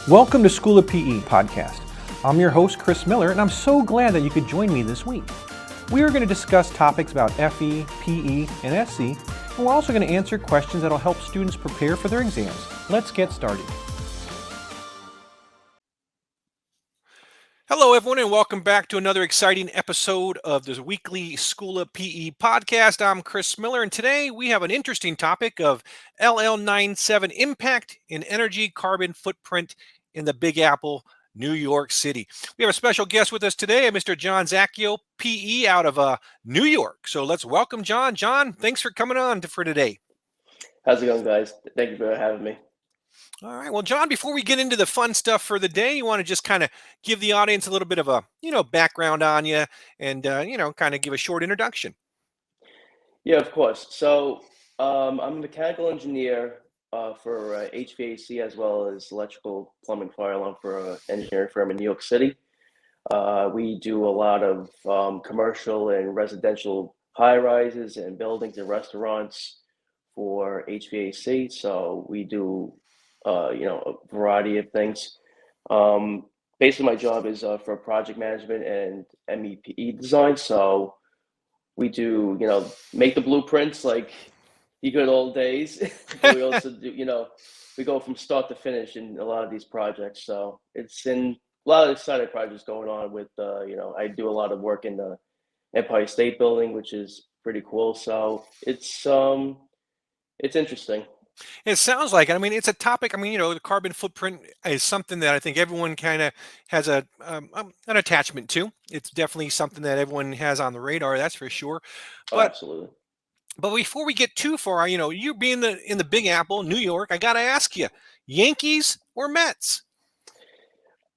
Welcome to School of PE podcast. I'm your host, Chris Miller, and I'm so glad that you could join me this week. We are going to discuss topics about FE, PE, and SC, and we're also going to answer questions that will help students prepare for their exams. Let's get started. Hello, everyone, and welcome back to another exciting episode of this weekly School of PE podcast. I'm Chris Miller, and today we have an interesting topic of LL97 impact in energy carbon footprint in the Big Apple, New York City. We have a special guest with us today, Mr. John Zaccheo, PE out of New York. So let's welcome John. John, thanks for coming on for today. How's it going, guys? Thank you for having me. All right. Well, John, before we get into the fun stuff for the day, you want to just kind of give the audience a little bit of a, background on you and, kind of give a short introduction. Yeah, of course. So I'm a mechanical engineer for HVAC as well as electrical plumbing fire alarm for an engineering firm in New York City. We do a lot of commercial and residential high rises and buildings and restaurants for HVAC. So we do, a variety of things. Basically, my job is for project management and MEP design. So we do, make the blueprints like the good old days. But we also do, we go from start to finish in a lot of these projects. So it's in a lot of exciting projects going on with, I do a lot of work in the Empire State Building, which is pretty cool. So it's interesting. It sounds like, it's a topic. The carbon footprint is something that I think everyone kind of has an attachment to. It's definitely something that everyone has on the radar, that's for sure. Oh, But absolutely. But before we get too far, you being in the Big Apple, New York, I got to ask you, Yankees or Mets?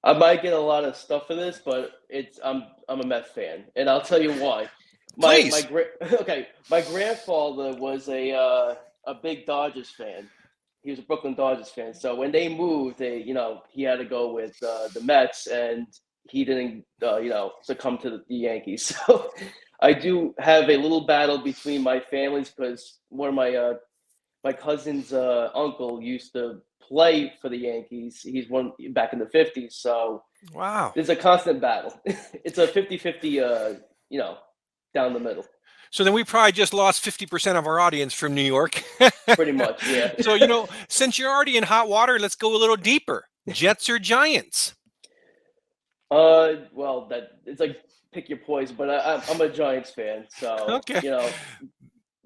I might get a lot of stuff for this, but I'm a Met fan, and I'll tell you why. Please. My grandfather was a big Dodgers fan. He was a Brooklyn Dodgers fan. So when they moved, he had to go with the Mets, and he didn't succumb to the Yankees. So I do have a little battle between my families because one of my cousin's uncle used to play for the Yankees. He's one back in the 50s. So Wow. there's a constant battle. It's a 50-50, down the middle. So then we probably just lost 50% of our audience from New York. Pretty much, yeah. So, since you're already in hot water, let's go a little deeper. Jets or Giants? Well, that it's like pick your poison, but I'm a Giants fan, so Okay.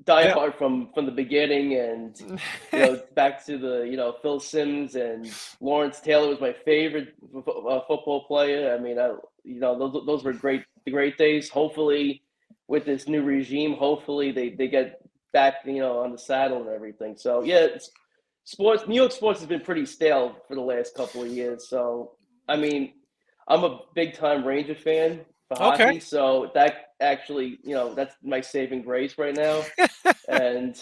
Die hard from the beginning, and back to the Phil Simms and Lawrence Taylor was my favorite football player. I mean, those were great days. Hopefully, with this new regime, hopefully they get back on the saddle and everything. So yeah, New York sports has been pretty stale for the last couple of years. So I mean, I'm a big time Ranger fan for hockey, so that actually, that's my saving grace right now. And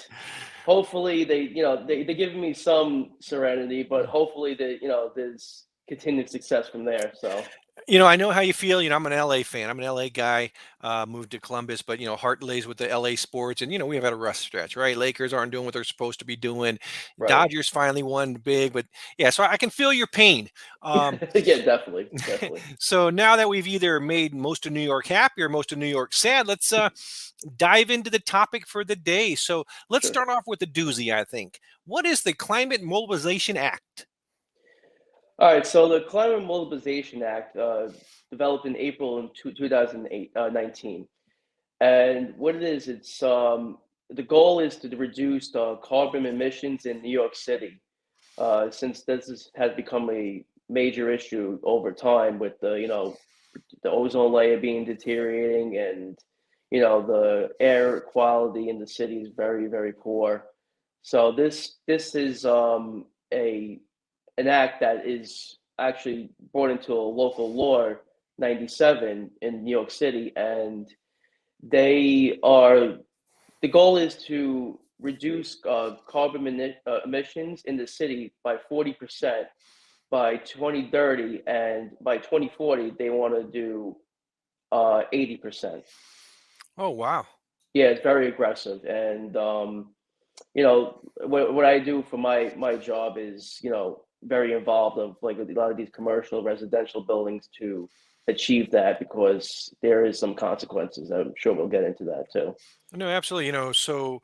hopefully they're giving me some serenity, but hopefully there's continued success from there. So I know how you feel. I'm an LA fan. I'm an LA guy, moved to Columbus, but, heart lays with the LA sports. And, we have had a rough stretch, right? Lakers aren't doing what they're supposed to be doing. right. Dodgers finally won big, but yeah, so I can feel your pain. Yeah, definitely. So now that we've either made most of New York happy or most of New York sad, let's dive into the topic for the day. So let's start off with the doozy, I think. What is the Climate Mobilization Act? All right, so the Climate Mobilization Act developed in April in 2019, and what it is, it's the goal is to reduce carbon emissions in New York City, since has become a major issue over time with the ozone layer being deteriorating, and the air quality in the city is very, very poor. So this is a an act that is actually brought into a local law 97 in New York City, and they are the goal is to reduce carbon emissions in the city by 40% by 2030, and by 2040 they want to do 80%. Oh, wow. Yeah, it's very aggressive, and what I do for my job is, very involved of like a lot of these commercial residential buildings to achieve that because there is some consequences. I'm sure we'll get into that too. No, absolutely. So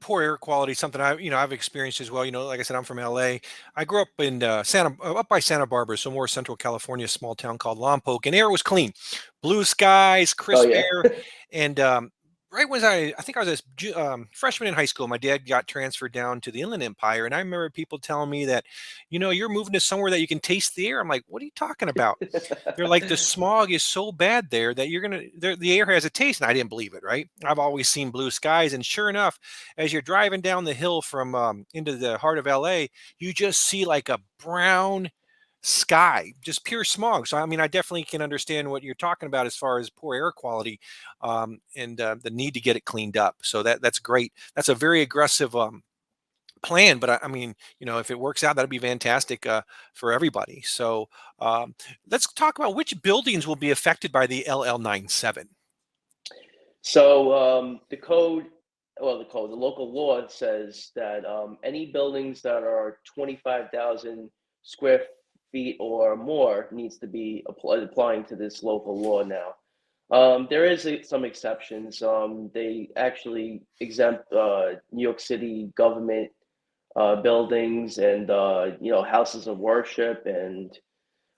poor air quality, something I've experienced as well. Like I said, I'm from LA. I grew up in up by Santa Barbara, so more central California, a small town called Lompoc, and air was clean, blue skies, Oh crisp yeah. air. And right when I think I was a freshman in high school, my dad got transferred down to the Inland Empire, and I remember people telling me that, you're moving to somewhere that you can taste the air. I'm like, what are you talking about? They're like, the smog is so bad there that the air has a taste. And I didn't believe it, right? I've always seen blue skies. And sure enough, as you're driving down the hill from into the heart of LA, you just see like a brown sky, just pure smog. So, I mean, I definitely can understand what you're talking about as far as poor air quality, and the need to get it cleaned up. So that's great. That's a very aggressive plan, but I mean, if it works out, that'd be fantastic for everybody. So let's talk about which buildings will be affected by the LL97. So the local law says that any buildings that are 25,000 square feet or more needs to be applying to this local law now. There is some exceptions. They actually exempt New York City government buildings and houses of worship and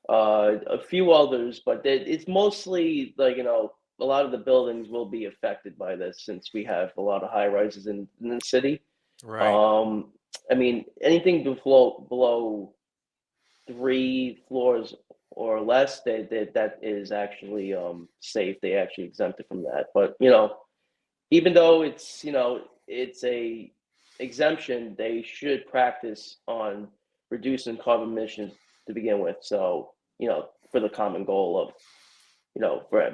a few others, but it's mostly like a lot of the buildings will be affected by this since we have a lot of high rises in the city. Right. Um, I mean, anything below 3 floors or less, that is actually safe. They actually exempted from that. But even though it's a exemption, they should practice on reducing carbon emissions to begin with. So for the common goal of for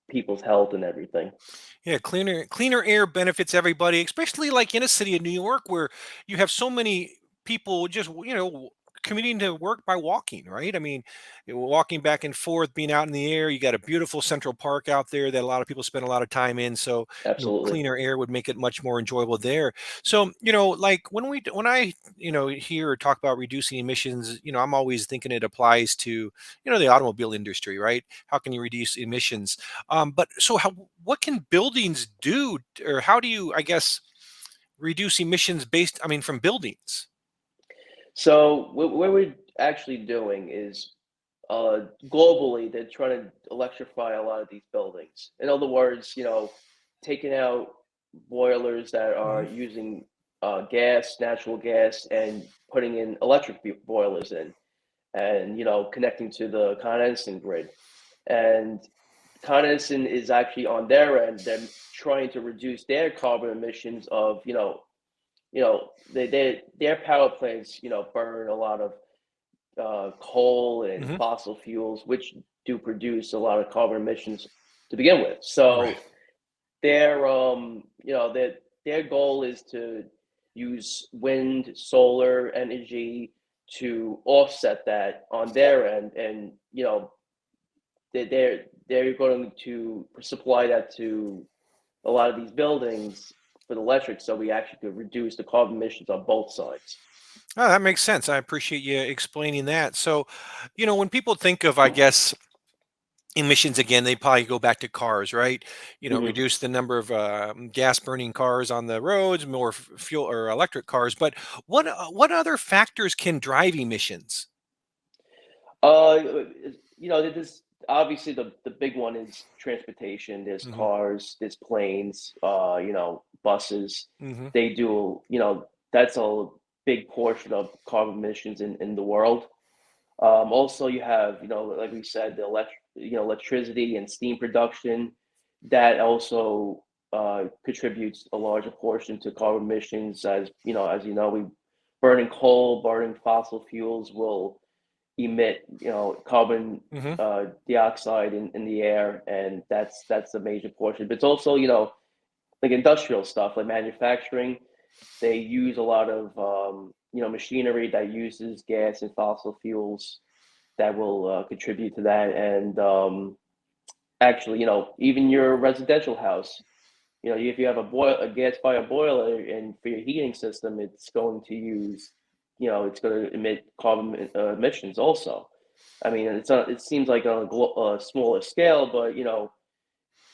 people's health and everything. Yeah, cleaner air benefits everybody, especially like in a city of New York where you have so many people just commuting to work by walking, right? I mean, walking back and forth, being out in the air. You got a beautiful Central Park out there that a lot of people spend a lot of time in. So Absolutely. cleaner air would make it much more enjoyable there. So like when I hear or talk about reducing emissions, I'm always thinking it applies to the automobile industry, right? How can you reduce emissions? But so what can buildings do, or how do you, I guess, reduce emissions I mean, from buildings? So what we're actually doing is globally they're trying to electrify a lot of these buildings. In other words, taking out boilers that are Hmm. using natural gas, and putting in electric boilers in, and connecting to the condensing grid. And condensing is actually on their end. They're trying to reduce their carbon emissions of their power plants burn a lot of coal and Hmm. fossil fuels, which do produce a lot of carbon emissions to begin with. Right. So their goal is to use wind, solar energy to offset that on their end, and they're going to supply that to a lot of these buildings for the electric, so we actually could reduce the carbon emissions on both sides. Oh, that makes sense. I appreciate you explaining that. So, when people think of, I guess, emissions again, they probably go back to cars, right? Mhm. Reduce the number of gas burning cars on the roads, more fuel or electric cars. But what other factors can drive emissions? Uh, there's obviously the big one is transportation. There's Hmm. cars, there's planes, buses. Hmm. They do, that's a big portion of carbon emissions in the world. Also, you have, like we said, the electricity and steam production that also contributes a larger portion to carbon emissions. We burning coal, burning fossil fuels will emit carbon Hmm. dioxide in the air, and that's a major portion. But it's also like industrial stuff, like manufacturing. They use a lot of machinery that uses gas and fossil fuels that will contribute to that. And actually, even your residential house. if you have a gas fire boiler and for your heating system, it's going to use, it's going to emit carbon emissions also. I mean, it seems like on a smaller scale, but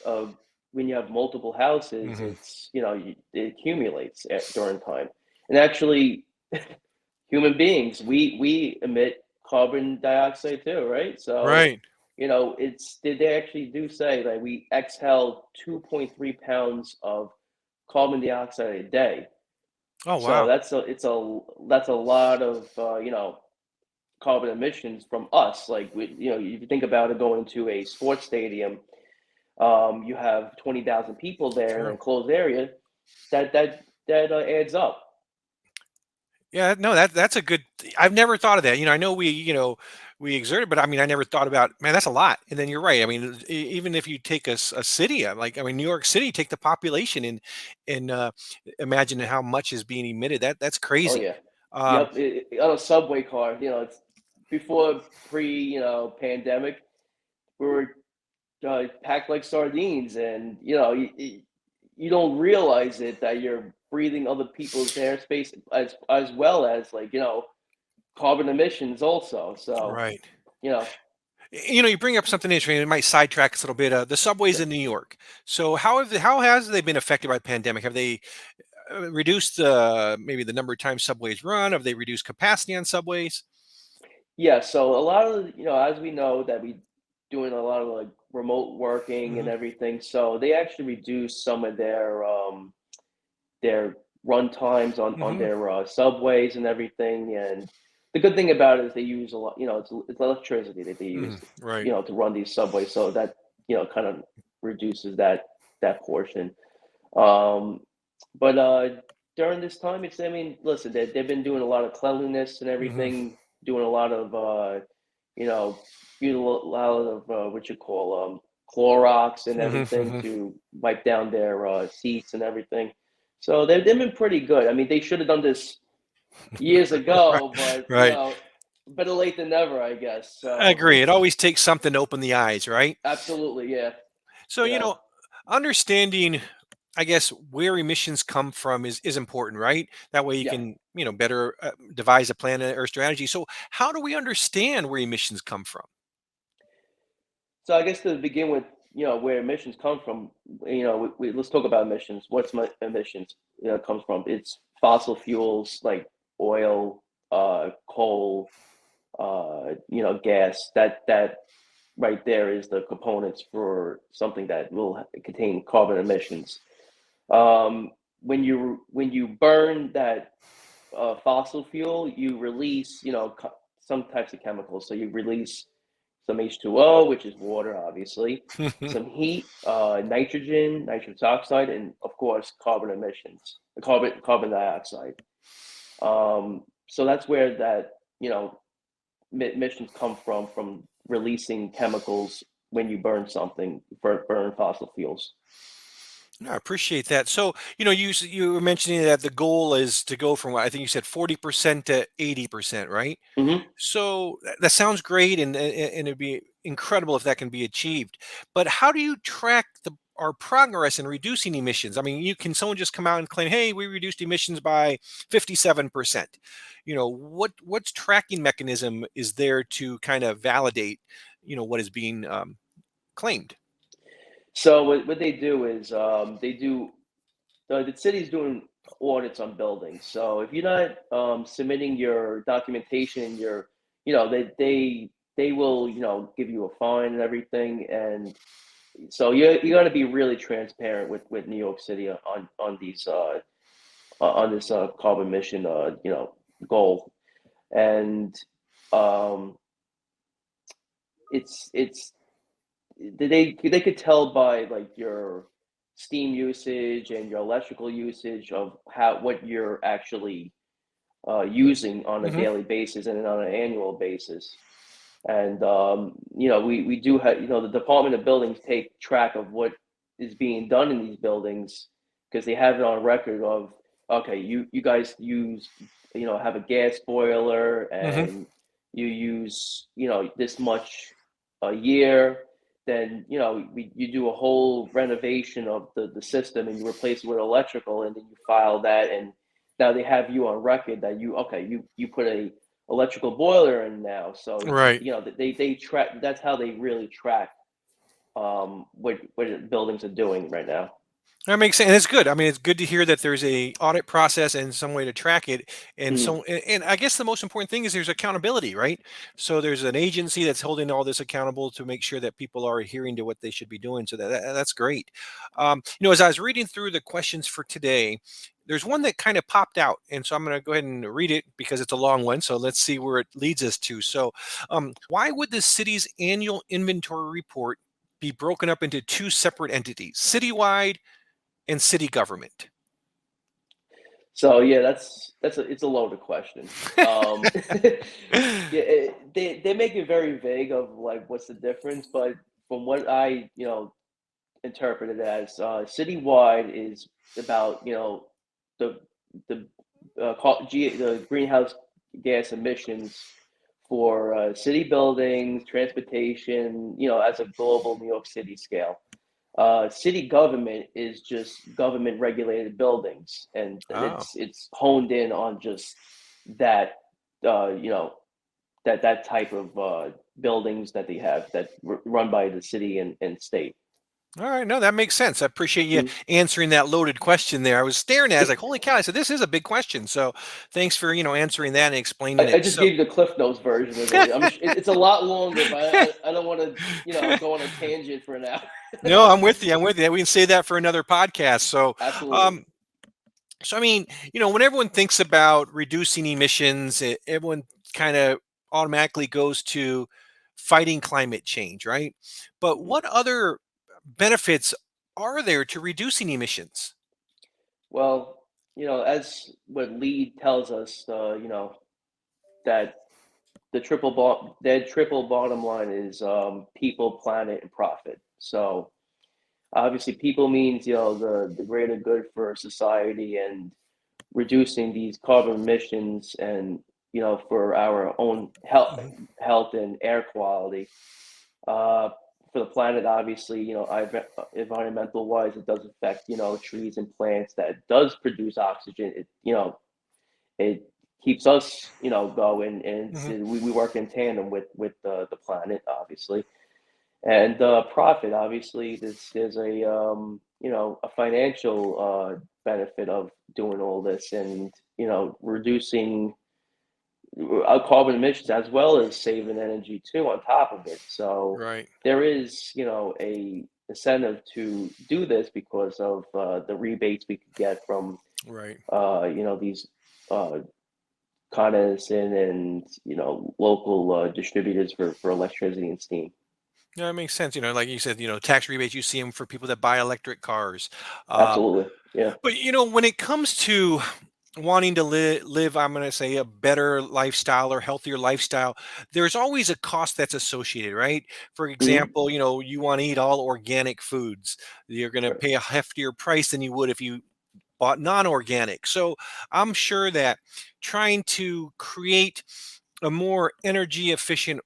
uh, when you have multiple houses, Hmm. it accumulates during time. And actually, human beings, we emit carbon dioxide too, right? So, Right. they actually do say that we exhale 2.3 pounds of carbon dioxide a day. Oh, So wow. that's a lot of carbon emissions from us. Like if you think about it, going to a sports stadium, you have 20,000 people there in an True. enclosed area. That adds up. Yeah, no, that's a good. I've never thought of that. I know we exert it, but I mean, I never thought about, man, that's a lot. And then you're right. I mean, even if you take a city, like, I mean, New York City, take the population and imagine how much is being emitted. That's Oh crazy. yeah, Um, yep. On a subway car, it's before pandemic. We were packed like sardines, and you don't realize it that you're breathing other people's airspace as well as like carbon emissions also. So right. you know, You bring up something interesting. It might sidetrack us a little bit. The subways yeah. in New York. So how has they been affected by the pandemic? Have they reduced maybe the number of times subways run? Have they reduced capacity on subways? Yeah, so a lot of as we know that we doing a lot of like remote working and Hmm. everything, so they actually reduce some of their run times on Hmm. their subways and everything. And the good thing about it is they use a lot, it's electricity that they Hmm. use, Right. to run these subways, so that kind of reduces that portion. Um, but during this time, I mean, listen, they've been doing a lot of cleanliness and Hmm. everything, doing a lot of, you know, a lot of what you call Clorox and Hmm. everything Hmm. to wipe down their seats and everything. So they've been pretty good. I mean, they should have done this years Right. ago, but Right. better late than never, I guess. I So agree. It always takes something to open the eyes, right? absolutely, yeah, So, you know, understanding, I guess, where emissions come from is important, right? That way you yeah. can, better devise a plan or strategy. So, how do we understand where emissions come from? So I guess to begin with, where emissions come from, let's talk about emissions. What's my emissions, comes from? It's fossil fuels like oil, coal, gas. That right there is the components for something that will contain carbon emissions. When you burn that fossil fuel, you release, some types of chemicals. So you release some H2O, which is water, obviously, some heat, nitrogen, nitrous oxide, and of course, carbon emissions, carbon dioxide. So that's where that, emissions come from releasing chemicals when you burn something, burn fossil fuels. I appreciate that. So, you were mentioning that the goal is to go from what I think you said 40% to 80%, right? Hmm. So that sounds great, and it'd be incredible if that can be achieved. But how do you track our progress in reducing emissions? I mean, you can someone just come out and claim, "Hey, we reduced emissions by 57%." What's tracking mechanism is there to kind of validate, what is being claimed? So what they do is they do the city's doing audits on buildings. So if you're not submitting your documentation, they will give you a fine and everything. And so you got to be really transparent with New York City on this carbon emission goal. And um, it's they could tell by like your steam usage and your electrical usage of what you're actually using on a Hmm. daily basis and on an annual basis. And we do have, the Department of Buildings take track of what is being done in these buildings because they have it on record of, okay, you guys have a gas boiler Hmm. and you use this much a year. then you do a whole renovation of the system and you replace it with electrical, and then you file that, and now they have you on record that you put a electrical boiler in now. So Right. they track. That's how they really track what buildings are doing right now. That makes sense. And it's good. I mean, it's good to hear that there's a audit process and some way to track it. And Mm, so, and I guess the most important thing is there's accountability, right? So there's an agency that's holding all this accountable to make sure that people are adhering to what they should be doing. So that's great. As I was reading through the questions for today, there's one that kind of popped out, and so I'm going to go ahead and read it because it's a long one. So let's see where it leads us to. So, why would the city's annual inventory report be broken up into two separate entities, citywide and city government? so yeah, it's a loaded question. Yeah, they make it very vague of like what's the difference, but from what I interpreted as, citywide is about the the greenhouse gas emissions for city buildings, transportation, as a global New York City scale. City government is just government regulated buildings, and Oh, it's honed in on just that, you know, that type of buildings that they have that run by the city and state. all right. No, that makes sense. I appreciate you Mm. answering that loaded question there. I was staring at it, I was like, holy cow. I said, this is a big question. So thanks for, answering that and explaining I it. just So, gave you the Cliff Notes version of it. It's a lot longer, but I don't want to go on a tangent for an hour. no, I'm with you. I'm with you. We can say that for another podcast. So, Absolutely. um, I mean, when everyone thinks about reducing emissions, everyone kind of automatically goes to fighting climate change, right? But Mhm. what other benefits are there to reducing emissions? Well, as what Lee tells us, that their triple bottom line is people, planet, and profit. So obviously, people means the greater good for society and reducing these carbon emissions, and for our own Mhm. health and air quality. Uh, for the planet, obviously, environmental wise, it does affect trees and plants that does produce oxygen. It keeps us going, and Mhm. we work in tandem with the planet, obviously. And profit, obviously, there's a a financial benefit of doing all this, and reducing carbon emissions, as well as saving energy too on top of it. So Right. there is a incentive to do this because of the rebates we could get from Right. these uh, Con Edison and local distributors for electricity and steam. Yeah, that makes sense. Like you said, tax rebates, you see them for people that buy electric cars. Um, Absolutely, yeah. but, when it comes to wanting to live, I'm going to say a better lifestyle or healthier lifestyle, there's always a cost that's associated, right? For Hmm. example, you want to eat all organic foods. You're going to Right. pay a heftier price than you would if you bought non-organic. So I'm sure that trying to create a more energy efficient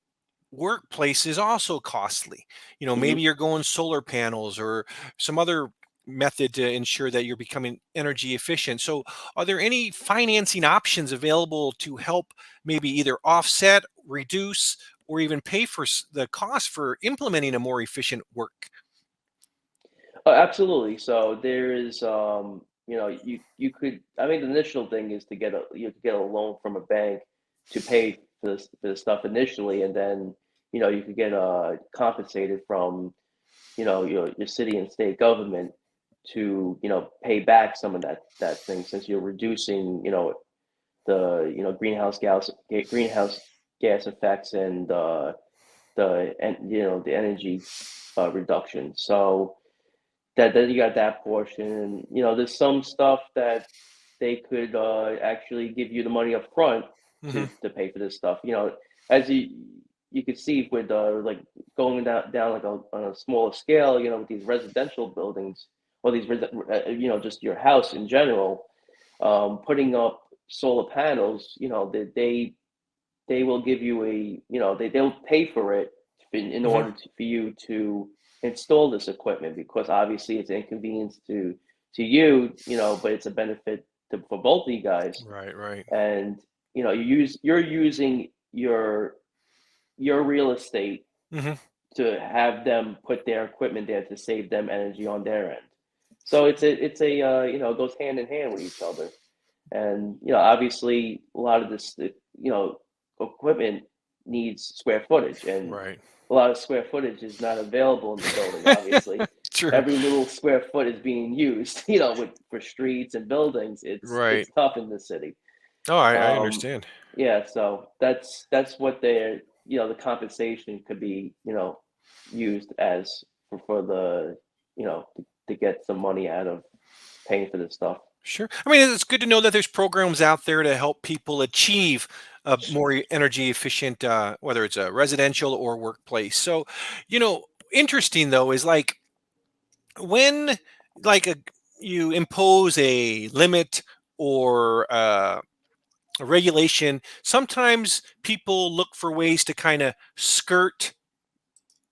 workplace is also costly. Maybe Hmm. you're going solar panels or some other method to ensure that you're becoming energy efficient. So, are there any financing options available to help maybe either offset, reduce, or even pay for the cost for implementing a more efficient work? Oh, absolutely. So there is, you could. I mean, the initial thing is to get a loan from a bank to pay for this stuff initially, and then you could get compensated from your city and state government to pay back some of that thing, since you're reducing the greenhouse gas effects, and the energy reduction. So that then you got that portion, and there's some stuff that they could actually give you the money up front Hmm. to pay for this stuff. As you could see with like going down like on a smaller scale, with these residential buildings, or these just your house in general, putting up solar panels. They will give you they'll pay for it in Hmm. order for you to install this equipment, because obviously it's an inconvenience to you, but it's a benefit for both of you guys. Right, right. And you're using your real estate Hmm. to have them put their equipment there to save them energy on their end. So it's a it goes hand in hand with each other. And obviously a lot of this equipment needs square footage, and Right. a lot of square footage is not available in the building. Obviously, True. every little square foot is being used, with for streets and buildings. It's Right. tough in the city. Oh, I Um, understand. yeah, so that's what they're, the compensation could be, used as for the, to get some money out of paying for this stuff. Sure. I mean, it's good to know that there's programs out there to help people achieve a more energy efficient, whether it's a residential or workplace. So, interesting though is like when like a, you impose a limit or a regulation, sometimes people look for ways to kind of skirt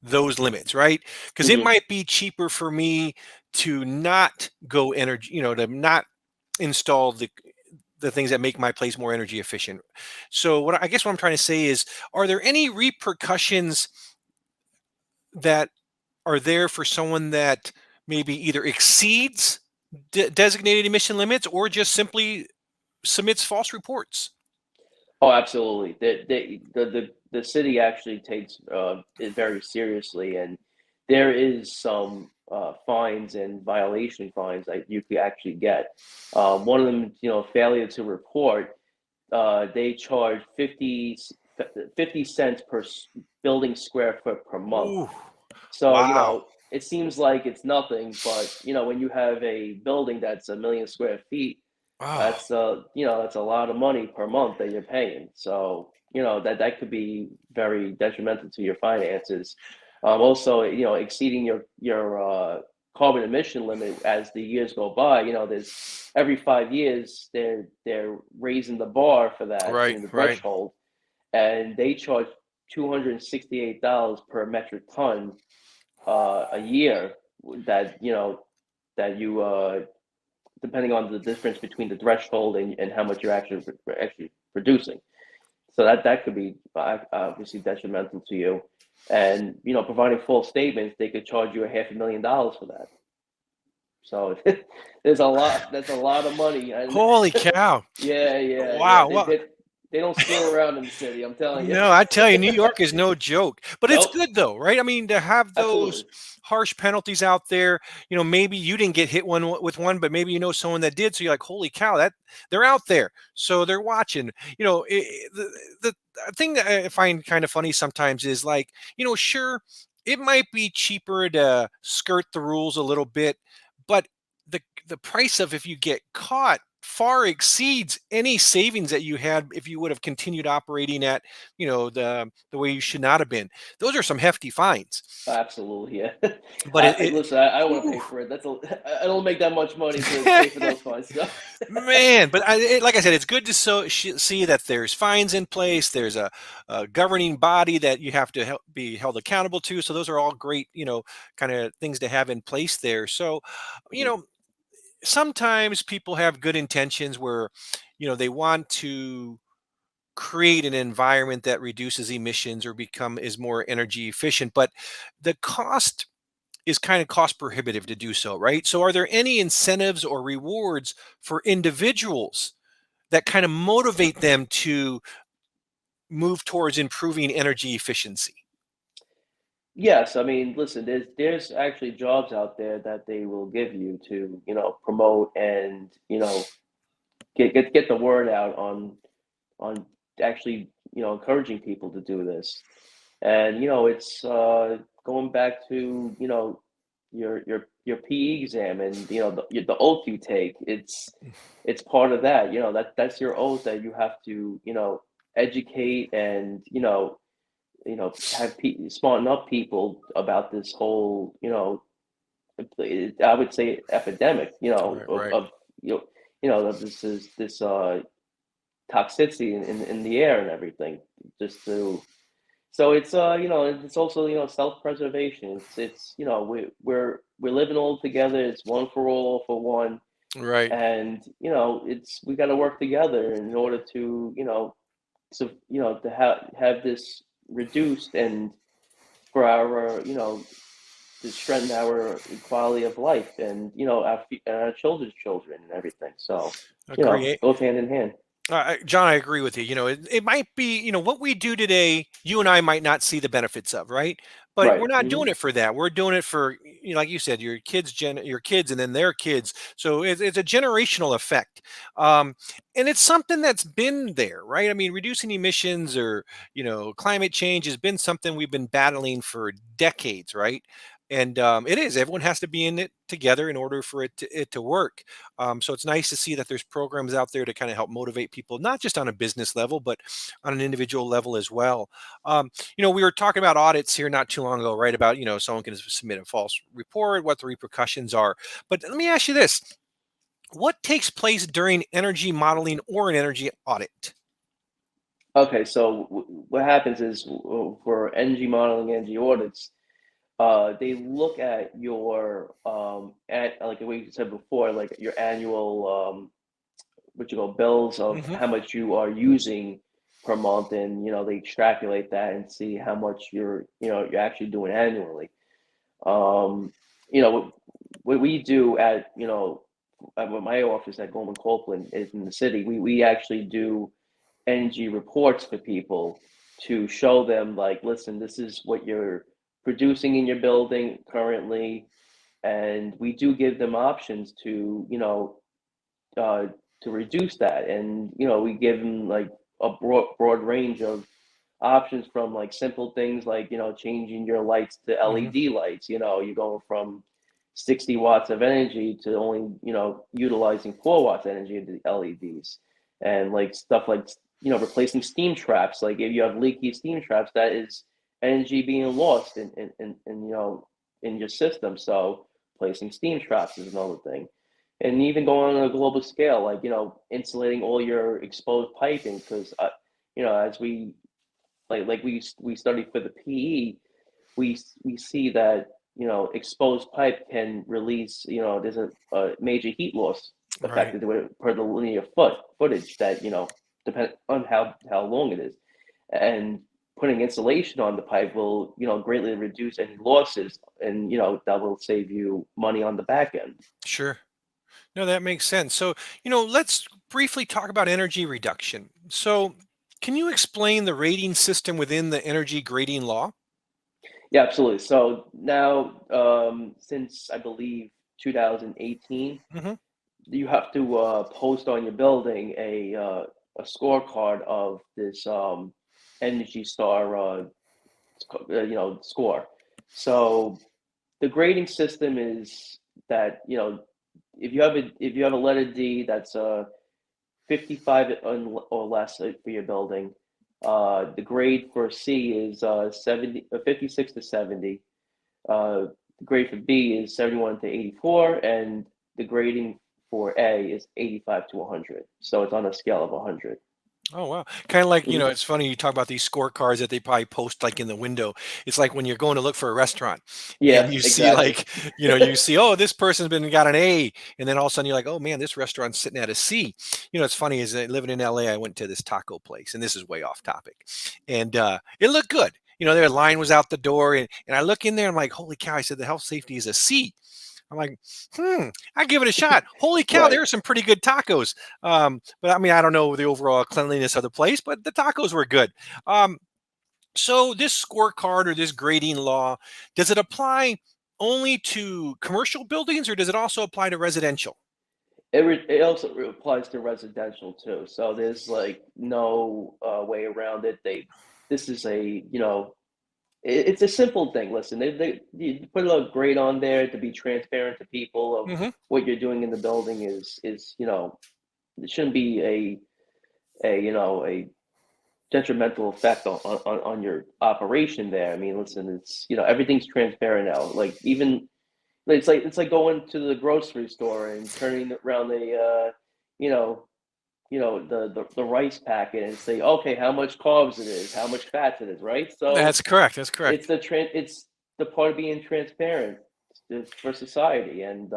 those limits, right? Because it Hmm. might be cheaper for me to not go energy, to not install the things that make my place more energy efficient. So I guess what I'm trying to say is, are there any repercussions that are there for someone that maybe either exceeds designated emission limits or just simply submits false reports? Oh, absolutely. The city actually takes it very seriously, and there is some fines and violation fines that you could actually get. One of them, failure to report. They charge 50 cents per building square foot per month. Ooh, So, wow. it seems like it's nothing, but when you have a building that's 1 million square feet, Oh, that's a lot of money per month that you're paying. So, that could be very detrimental to your finances. Also, exceeding your carbon emission limit as the years go by. There's every 5 years they're raising the bar for that, right, the right, threshold, and they charge $268 per metric ton a year, that that you depending on the difference between the threshold and how much you're actually producing. So that could be obviously detrimental to you. And providing false statements, they could charge you $500,000 for that. So there's a lot. That's a lot of money. And holy cow. yeah, yeah, yeah. Wow. Well, They don't screw around in the city. I'm telling you. no, I tell you, New York is no joke. But it's Nope. good though, right? I mean, to have those Absolutely. harsh penalties out there, maybe you didn't get hit with one, but maybe you know someone that did. So you're like, holy cow, that they're out there. So they're watching. The thing that I find kind of funny sometimes is like, sure, it might be cheaper to skirt the rules a little bit, but the price of if you get caught far exceeds any savings that you had if you would have continued operating at the way you should not have been. Those are some hefty fines. Absolutely, yeah. But Listen, I don't want to whew, pay for it. I don't make that much money to pay for those fines. So. man, but like I said, it's good to see that there's fines in place. There's a governing body that you have to be held accountable to. So those are all great, kind of things to have in place there. So, you Mhm. know, sometimes people have good intentions where, they want to create an environment that reduces emissions or become is more energy efficient, but the cost is kind of cost prohibitive to do so, right? So are there any incentives or rewards for individuals that kind of motivate them to move towards improving energy efficiency? Yes, I mean, listen, there's actually jobs out there that they will give you to, promote and, get the word out on actually, encouraging people to do this. And it's going back to your PE exam, and the oath you take. It's part of that. That's your oath, that you have to educate and have smarten up people about this whole I would say epidemic, Right, right. of you know of this toxicity in the air and everything, just to So it's it's also self-preservation. It's we're living all together. It's one for all for one, Right. and it's we got to work together in order to to have this reduced and for our to strengthen our quality of life and our children's children and everything. So Agree. goes hand in hand. John, I agree with you. It might be, what we do today, you and I might not see the benefits of, right? But Right. we're not doing it for that. We're doing it for, like you said, your kids, and then their kids. So it's a generational effect, and it's something that's been there, right? I mean, reducing emissions or climate change has been something we've been battling for decades, right? And it is. Everyone has to be in it together in order for it to work. So it's nice to see that there's programs out there to kind of help motivate people, not just on a business level, but on an individual level as well. We were talking about audits here not too long ago, right? About, someone can submit a false report, what the repercussions are. But let me ask you this. What takes place during energy modeling or an energy audit? Okay, so what happens is for energy modeling, energy audits, they look at your at like we said before, like your annual what you call bills of Hmm. how much you are using per month, and they extrapolate that and see how much you're actually doing annually. Um, what we do at my office at Goldman Copeland is in the city. We actually do energy reports for people to show them like, listen, this is what you're producing in your building currently, and we do give them options uh, to reduce that, and we give them like a broad range of options from like simple things like changing your lights to Hmm. LED lights. You're going from 60 watts of energy to only utilizing 4 watts energy of the LEDs, and like stuff like replacing steam traps. Like if you have leaky steam traps, that is energy being lost in your system. So placing steam traps is another thing, and even going on a global scale, like insulating all your exposed piping, because as we study for the PE, we see that exposed pipe can release, there's a major heat loss Right. affected per the linear footage that depend on how long it is, and putting insulation on the pipe will greatly reduce any losses, and that will save you money on the back end. Sure. No, that makes sense. So, let's briefly talk about energy reduction. So, can you explain the rating system within the energy grading law? Yeah, absolutely. So now, since I believe 2018, Hmm. you have to post on your building a scorecard of this Energy Star score. So the grading system is that if you have a letter D that's 55 or less for your building, the grade for C is 56 to 70. The grade for B is 71 to 84, and the grading for A is 85 to 100. So it's on a scale of 100. Oh, wow. Kind of like, Mhm. it's funny you talk about these scorecards that they probably post like in the window. It's like when you're going to look for a restaurant and Yeah, you see exactly. like, you see, oh, this person's been got an A. And then all of a sudden you're like, oh man, this restaurant's sitting at a C. It's funny is that living in LA, I went to this taco place, and this is way off topic. And it looked good. Their line was out the door, and I look in there, I'm like, holy cow, I said the health safety is a C. I'm like, I give it a shot. Holy cow, Right. there are some pretty good tacos. But I mean, I don't know the overall cleanliness of the place, but the tacos were good. Um, so this scorecard or this grading law, does it apply only to commercial buildings or does it also apply to residential? It also applies to residential too. So there's like no way around it. This is it's a simple thing. Listen, you put a grade on there to be transparent to people of Hmm. what you're doing in the building is it shouldn't be a detrimental effect on your operation there. I mean, listen, it's everything's transparent now. Like even it's like going to the grocery store and turning around you know the rice packet and say, okay, how much carbs it is, how much fats it is, right? So That's correct. That's it's correct. it's the part of being transparent for society. And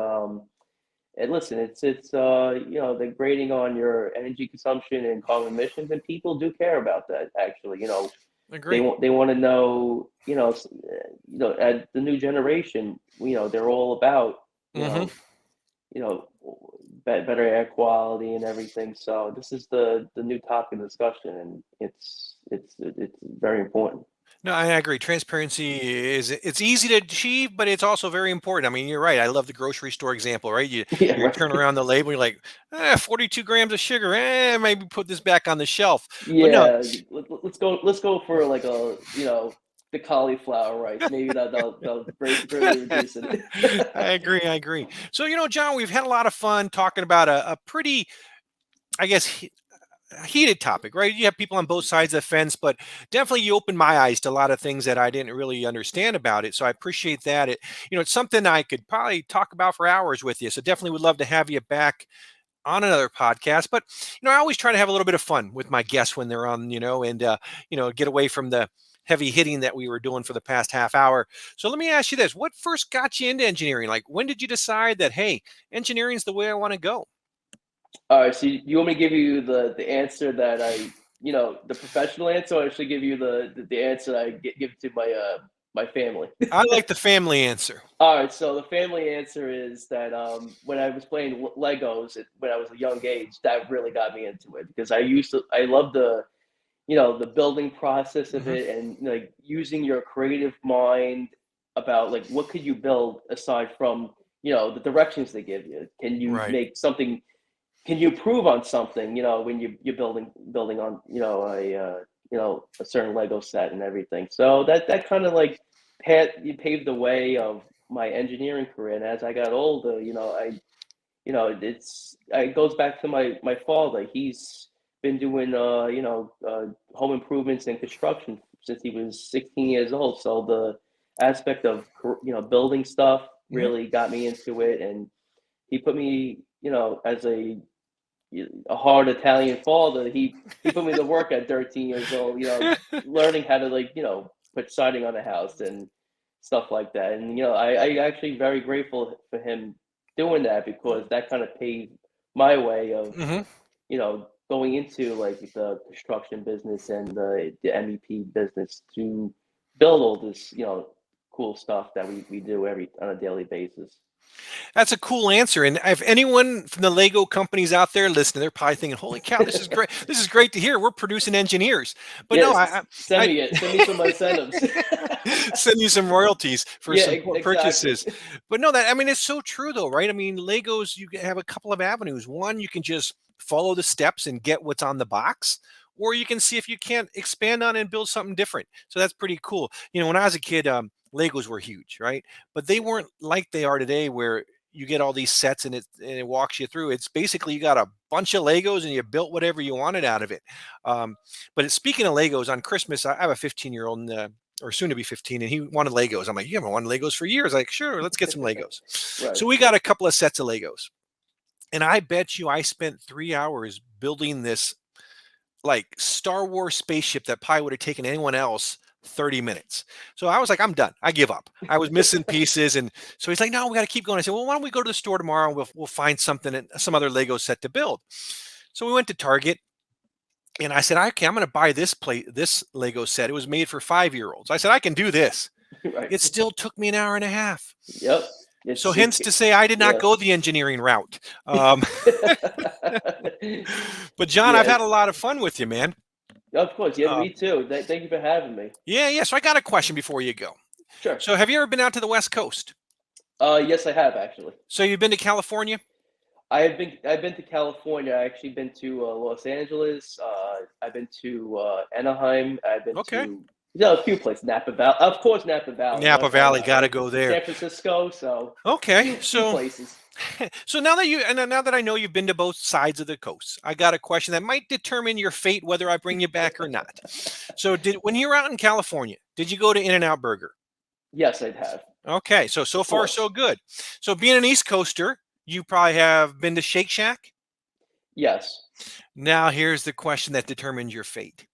listen, it's the grading on your energy consumption and carbon emissions, and people do care about that. Actually, Agree. they want to know, at the new generation, they're all about, you Hmm. know, you know, better air quality and everything. So this is the new topic of discussion, and it's very important. No, I agree. Transparency it's easy to achieve, but it's also very important. I mean, you're right. I love the grocery store example, right? Yeah, You turn right. around the label, you're like, 42 grams of sugar. Maybe put this back on the shelf. But no, Yeah, let's go for like the cauliflower rice. Maybe they'll greatly reduce it. I agree. I agree. So, John, we've had a lot of fun talking about a pretty, I guess, heated topic, right? You have people on both sides of the fence, but definitely you opened my eyes to a lot of things that I didn't really understand about it. So I appreciate that. It's something I could probably talk about for hours with you. So definitely would love to have you back on another podcast. But I always try to have a little bit of fun with my guests when they're on, and get away from the heavy hitting that we were doing for the past half hour. So let me ask you this: what first got you into engineering? Like, when did you decide that, hey, engineering is the way I want to go? All right, so you want me to give you the answer that the professional answer, or I should give you the answer that give to my family? I like the family answer. All right, so the family answer is that when I was playing Legos when I was a young age, that really got me into it because I love the building process of Hmm. it, and like using your creative mind about like what could you build aside from the directions they give you. Can you Right. make something, can you improve on something, when you're building on a certain Lego set and everything. So that kind of like you paved the way of my engineering career. And as I got older, it goes back to my father. He's been doing home improvements and construction since he was 16 years old. So the aspect of building stuff Hmm. really got me into it, and he put me, as a hard Italian father. He put me to work at 13 years old, learning how to like put siding on a house and stuff like that. And I actually very grateful for him doing that because that kind of paved my way of Hmm. going into like the construction business and the MEP business to build all this cool stuff that we do every on a daily basis. That's a cool answer. And if anyone from the Lego companies out there listening, they're probably thinking, "Holy cow, this is great! This is great to hear. We're producing engineers." But no, Yes, send I me it. Send me some incentives. send you some royalties for Yeah, some exactly. purchases. But no, I mean, it's so true though, right? I mean, Legos, you have a couple of avenues. One, you can just follow the steps and get what's on the box, or you can see if you can't expand on it and build something different. So that's pretty cool. When I was a kid, Legos were huge, right? But they weren't like they are today, where you get all these sets and it walks you through. It's basically you got a bunch of Legos and you built whatever you wanted out of it. Um, but speaking of Legos, on Christmas, I have a 15-year-old, or soon to be 15, and he wanted Legos. I'm like, you haven't wanted Legos for years. Like, sure, let's get some Legos. Right. So we got a couple of sets of Legos. And I bet you I spent 3 hours building this like Star Wars spaceship that probably would have taken anyone else 30 minutes. So I was like, I'm done. I give up. I was missing pieces. And so he's like, no, we got to keep going. I said, well, why don't we go to the store tomorrow and we'll find something, some other Lego set to build. So we went to Target. And I said, okay, I'm going to buy this Lego set. It was made for 5-year-olds. I said, I can do this. Right. It still took me an hour and a half. Yep. So It's hence to say I did not yeah. go the engineering route. Um, but John, Yeah, I've had a it's lot of fun with you, man. of course. Yeah, Um, me too. Thank you for having me. yeah, yeah. So I got a question before you go. Sure. So have you ever been out to the West Coast? Yes, I have actually. So you've been to California? I've been to California. I actually been to Los Angeles. I've been to Anaheim. I've been to Okay. a few places. Napa Valley, of course. Napa Valley. Napa Why Valley, not? got to Right. go there. San Francisco. So Okay. few So places. so now that I know you've been to both sides of the coast, I got a question that might determine your fate whether I bring you back or not. So did when you were out in California, did you go to In-N-Out Burger? Yes, I'd have. Okay, so Of far so course. good. So being an East Coaster, you probably have been to Shake Shack. Yes. Now, here's the question that determines your fate.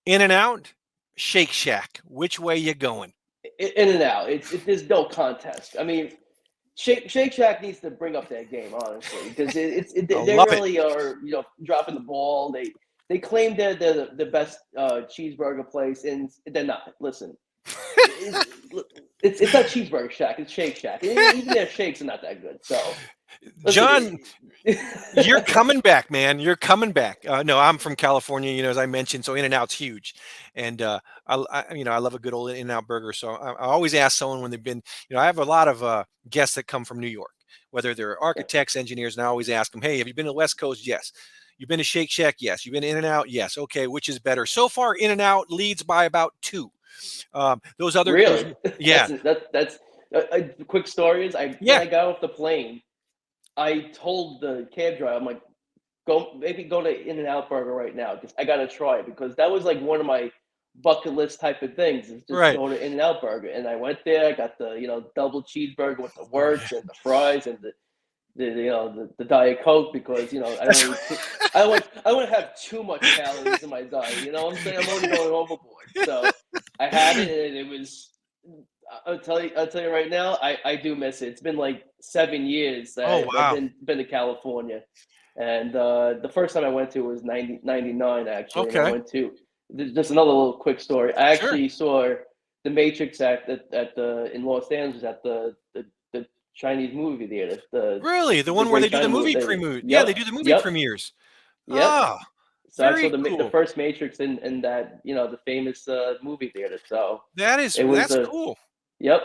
In and out, Shake Shack. Which way you going? In and out. There's no contest. I mean, Shake Shack needs to bring up that game, honestly, because I they love it. really are, dropping the ball. They claim they're the best cheeseburger place, and they're not. Listen, it, it's not Cheeseburger Shack, it's Shake Shack, and even their shakes are not that good. So, listen, John, you're coming back, man. You're coming back. No, I'm from California, as I mentioned, so In-N-Out's huge, and I love a good old In-N-Out burger. So I always ask someone when they've been, I have a lot of guests that come from New York, whether they're architects, engineers, and I always ask them, "Hey, have you been to the West Coast?" Yes. You've been to Shake Shack? Yes. You've been to In-N-Out? Yes. Okay, which is better? So far, In-N-Out leads by about two. Those, really, yeah, that's a quick story is when yeah, I got off the plane, I told the cab driver, I'm like, go to In and Out Burger right now because I gotta try it because that was like one of my bucket list type of things is just right. go to In and Out Burger, and I went there. I got the double cheeseburger with the Oh yeah, works and the fries and the Diet Coke because I don't that's want I don't want to have too much calories in my diet. You know what I'm saying? I'm already going overboard. So I had it, and it was. I'll tell you right now, I do miss it. It's been like 7 years that oh I've wow. been to California, and the first time I went to was 99 actually, and I Okay, went to just another little quick story. I sure. actually saw the Matrix at the in Los Angeles at the Chinese movie theater, Really? The the one where Great they do the China movie movie. premiere? Yeah, they Yep, do the movie yep, premieres. yep. Ah, So I saw very the cool. first Matrix in that the famous movie theater. So it was That's a cool. yep.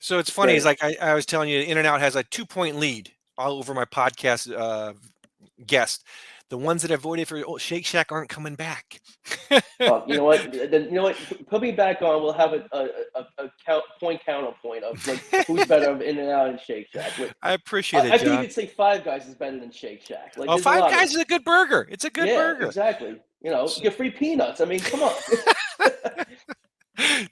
So it's It's funny. It's great. like I was telling you, In-N-Out has a 2 point lead all over my podcast guest. The ones that I voted for Shake Shack aren't coming back. Well, you know what? Then you know what? Put me back on. We'll have a counterpoint of like who's better of In and Out and Shake Shack. Like, I appreciate it, I could John. even say Five Guys is better than Shake Shack. Like Oh, there's a Five lot of Guys is a good burger. It's a good yeah, burger. exactly. S- Get free peanuts. I mean, come on.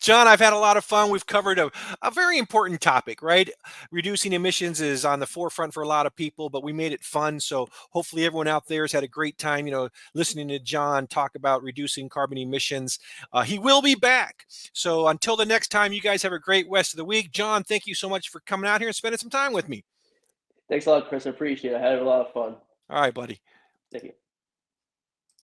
John, I've had a lot of fun. We've covered a very important topic, right? Reducing emissions is on the forefront for a lot of people, but we made it fun. So hopefully everyone out there has had a great time, listening to John talk about reducing carbon emissions. He will be back. So until the next time, you guys have a great rest of the week. John, thank you so much for coming out here and spending some time with me. Thanks a lot, Chris. I appreciate it. I had a lot of fun. All right, buddy. Thank you.